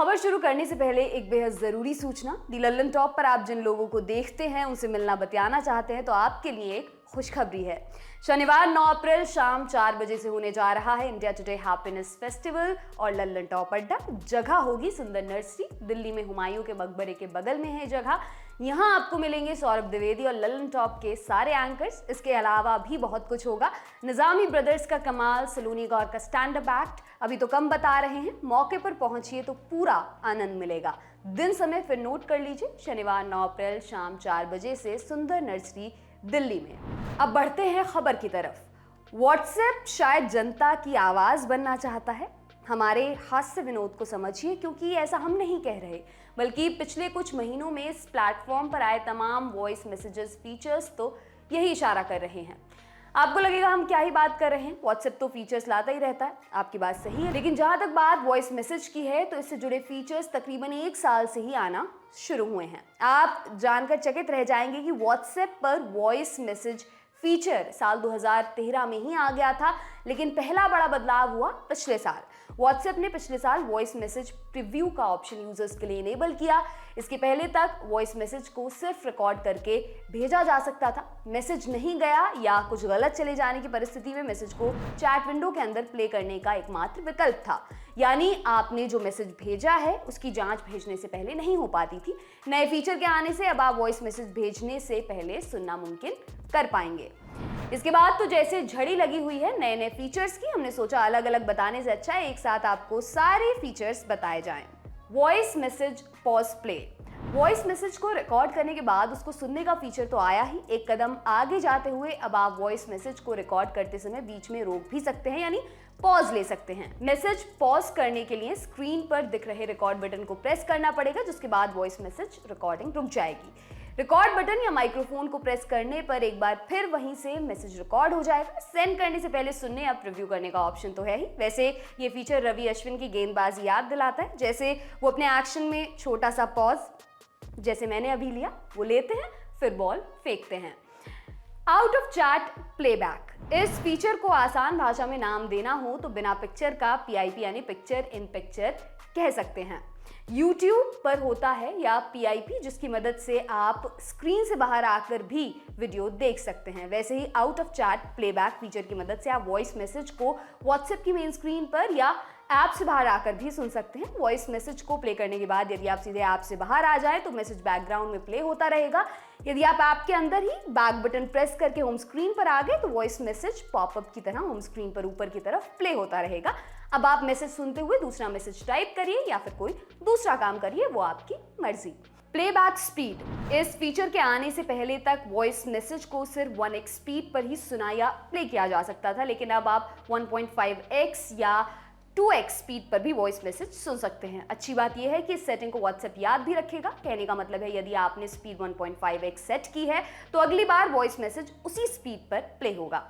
खबर शुरू करने से पहले एक बेहद जरूरी सूचना। दी लल्लन टॉप पर आप जिन लोगों को देखते हैं, उनसे मिलना बतियाना चाहते हैं, तो आपके लिए एक खुशखबरी है। शनिवार 9 अप्रैल शाम 4 बजे से होने जा रहा है इंडिया टुडे हैप्पीनेस फेस्टिवल और लल्लन टॉप अड्डा। जगह होगी सुंदर नर्सरी, दिल्ली में हुमायूं के मकबरे के बगल में है जगह। यहाँ आपको मिलेंगे सौरभ द्विवेदी और लल्लन टॉप के सारे एंकर्स। इसके अलावा भी बहुत कुछ होगा। निजामी ब्रदर्स का कमाल, सलोनी गौर का स्टैंड अप एक्ट, अभी तो कम बता रहे हैं, मौके पर पहुंचिए तो पूरा आनंद मिलेगा। दिन समय फिर नोट कर लीजिए, शनिवार 9 अप्रैल शाम 4 बजे से सुंदर नर्सरी दिल्ली में। अब बढ़ते हैं खबर की तरफ। व्हाट्सएप शायद जनता की आवाज बनना चाहता है। हमारे हास्य विनोद को समझिए, क्योंकि ऐसा हम नहीं कह रहे, बल्कि पिछले कुछ महीनों में इस प्लेटफॉर्म पर आए तमाम वॉइस मैसेजेस फीचर्स तो यही इशारा कर रहे हैं। आपको लगेगा हम क्या ही बात कर रहे हैं, व्हाट्सएप तो फीचर्स लाता ही रहता है। आपकी बात सही है, लेकिन जहां तक बात वॉइस मैसेज की है, तो इससे जुड़े फीचर्स तकरीबन 1 साल से ही आना शुरू हुए हैं। आप जानकर चकित रह जाएंगे कि व्हाट्सएप पर वॉइस मैसेज फीचर साल 2013 में ही आ गया था, लेकिन पहला बड़ा बदलाव हुआ पिछले साल। व्हाट्सएप ने पिछले साल वॉइस मैसेज प्रीव्यू का ऑप्शन यूजर्स के लिए इनेबल किया। इसके पहले तक वॉइस मैसेज को सिर्फ रिकॉर्ड करके भेजा जा सकता था। मैसेज नहीं गया या कुछ गलत चले जाने की परिस्थिति में मैसेज को चैट विंडो के अंदर प्ले करने का एकमात्र विकल्प था। यानी आपने जो मैसेज भेजा है उसकी जांच भेजने से पहले नहीं हो पाती थी। नए फीचर के आने से अब आप वॉइस मैसेज भेजने से पहले सुनना मुमकिन कर पाएंगे। इसके बाद तो जैसे झड़ी लगी हुई है नए नए फीचर्स की, हमने सोचा अलग अलग बताने से अच्छा है एक साथ आपको सारे फीचर्स बताए जाएं। Voice message pause play. Voice message को रिकॉर्ड करने के बाद उसको सुनने का फीचर तो आया ही, एक कदम आगे जाते हुए अब आप वॉइस मैसेज को रिकॉर्ड करते समय बीच में रोक भी सकते हैं, यानी पॉज ले सकते हैं। मैसेज पॉज करने के लिए स्क्रीन पर दिख रहे रिकॉर्ड बटन को प्रेस करना पड़ेगा, जिसके बाद वॉइस मैसेज रिकॉर्डिंग रुक जाएगी। रिकॉर्ड बटन या माइक्रोफोन को प्रेस करने पर एक बार फिर वहीं से मैसेज रिकॉर्ड हो जाएगा। सेंड करने से पहले सुनने या प्रीव्यू करने का ऑप्शन तो है ही। वैसे ये फीचर रवि अश्विन की गेंदबाजी याद दिलाता है, जैसे वो अपने एक्शन में छोटा सा पॉज, जैसे मैंने अभी लिया, वो लेते हैं फिर बॉल फेंकते हैं। Out of chat playback. इस फीचर को आसान भाषा में नाम देना हो तो बिना पिक्चर का PIP यानी पिक्चर इन पिक्चर कह सकते हैं। YouTube पर होता है या PIP, जिसकी मदद से आप स्क्रीन से बाहर आकर भी वीडियो देख सकते हैं। वैसे ही out of chat playback feature की मदद से आप वॉइस मैसेज को WhatsApp की मेन स्क्रीन पर या ऐप से बाहर आकर भी सुन सकते हैं। वॉइस मैसेज को प्ले करने के बाद यदि आप सीधे ऐप से बाहर आ जाए तो मैसेज बैकग्राउंड में प्ले होता रहेगा। यदि आप ऐप के अंदर ही बैक बटन प्रेस करके होम स्क्रीन पर आ गए तो वॉइस मैसेज पॉपअप की तरह होम स्क्रीन पर ऊपर की तरफ प्ले होता रहेगा। अब आप मैसेज सुनते हुए दूसरा मैसेज टाइप करिए या फिर कोई दूसरा काम करिए, वो आपकी मर्जी। Playback speed. इस फीचर के आने से पहले तक वॉइस मैसेज को सिर्फ 1x स्पीड पर ही सुना या प्ले किया जा सकता था, लेकिन अब आप 1.5x या 2x स्पीड पर भी वॉइस मैसेज सुन सकते हैं। अच्छी बात यह है कि इस सेटिंग को व्हाट्सएप याद भी रखेगा। कहने का मतलब है यदि आपने स्पीड 1.5x सेट की है तो अगली बार वॉइस मैसेज उसी स्पीड पर प्ले होगा।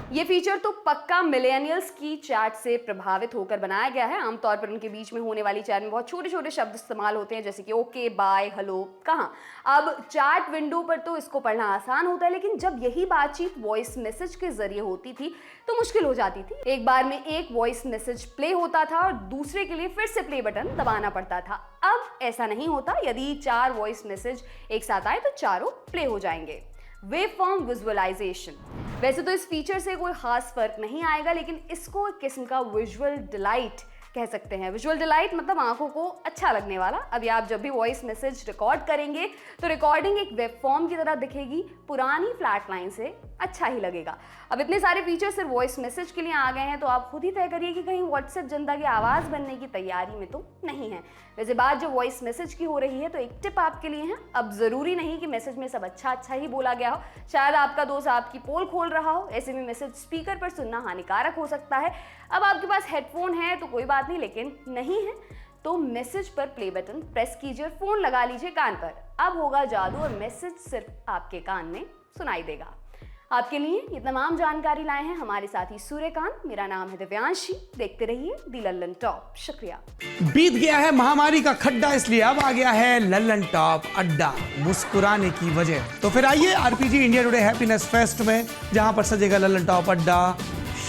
ये फीचर तो पक्का मिलेनियल्स की चैट से प्रभावित होकर बनाया गया है। आमतौर पर उनके बीच में होने वाली चैट में बहुत छोटे छोटे शब्द इस्तेमाल होते हैं, जैसे कि ओके, बाय, हेलो, कहाँ। अब चैट विंडो पर तो इसको पढ़ना आसान होता है, लेकिन जब यही बातचीत वॉइस मैसेज के जरिए होती थी तो मुश्किल हो जाती थी। एक बार में एक वॉइस मैसेज प्ले होता था और दूसरे के लिए फिर से प्ले बटन दबाना पड़ता था। अब ऐसा नहीं होता। यदि 4 वॉइस मैसेज एक साथ आए तो चारों प्ले हो जाएंगे। Waveform visualisation. वैसे तो इस फीचर से कोई खास फर्क नहीं आएगा, लेकिन इसको एक किस्म का विजुअल डिलाइट कह सकते हैं। विजुअल डिलाइट मतलब आंखों को अच्छा लगने वाला। अभी आप जब भी वॉइस मैसेज रिकॉर्ड करेंगे तो रिकॉर्डिंग एक वेब फॉर्म की तरह दिखेगी, पुरानी फ्लैट लाइन से अच्छा ही लगेगा। अब इतने सारे फीचर सिर्फ वॉइस मैसेज के लिए आ गए हैं, तो आप खुद ही तय करिए कि कहीं व्हाट्सएप जनता की आवाज़ बनने की तैयारी में तो नहीं है। वैसे बात जो वॉइस मैसेज की हो रही है, तो एक टिप आपके लिए है। अब ज़रूरी नहीं कि मैसेज में सब अच्छा ही बोला गया हो। शायद आपका दोस्त आपकी पोल खोल रहा हो, ऐसे में मैसेज स्पीकर पर सुनना हानिकारक हो सकता है। अब आपके पास हेडफोन है तो कोई बात नहीं, लेकिन नहीं है तो मैसेज पर प्ले बटन प्रेस कीजिए और फोन लगा लीजिए कान पर। अब होगा जादू और मैसेज सिर्फ आपके कान में सुनाई देगा। आपके लिए ये तमाम जानकारी लाए हैं हमारे साथी सूर्यकांत। मेरा नाम है दिव्यांशी। देखते रहिए दी लल्लन टॉप। शुक्रिया। बीत गया है महामारी का खड्डा, इसलिए अब आ गया है लल्लन टॉप अड्डा, मुस्कुराने की वजह। तो फिर आइए RPG India today happiness fest में, जहां पर सजेगा लल्लन टॉप अड्डा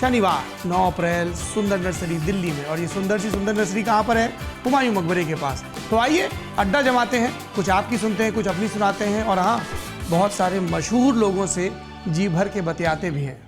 शनिवार 9 अप्रैल सुंदर नर्सरी दिल्ली में। और ये सुंदर सी सुंदर नर्सरी कहाँ पर है? हुमायूं मकबरे के पास। तो आइए अड्डा जमाते हैं, कुछ आपकी सुनते हैं, कुछ अपनी सुनाते हैं, और हाँ, बहुत सारे मशहूर लोगों से जी भर के बतियाते भी हैं।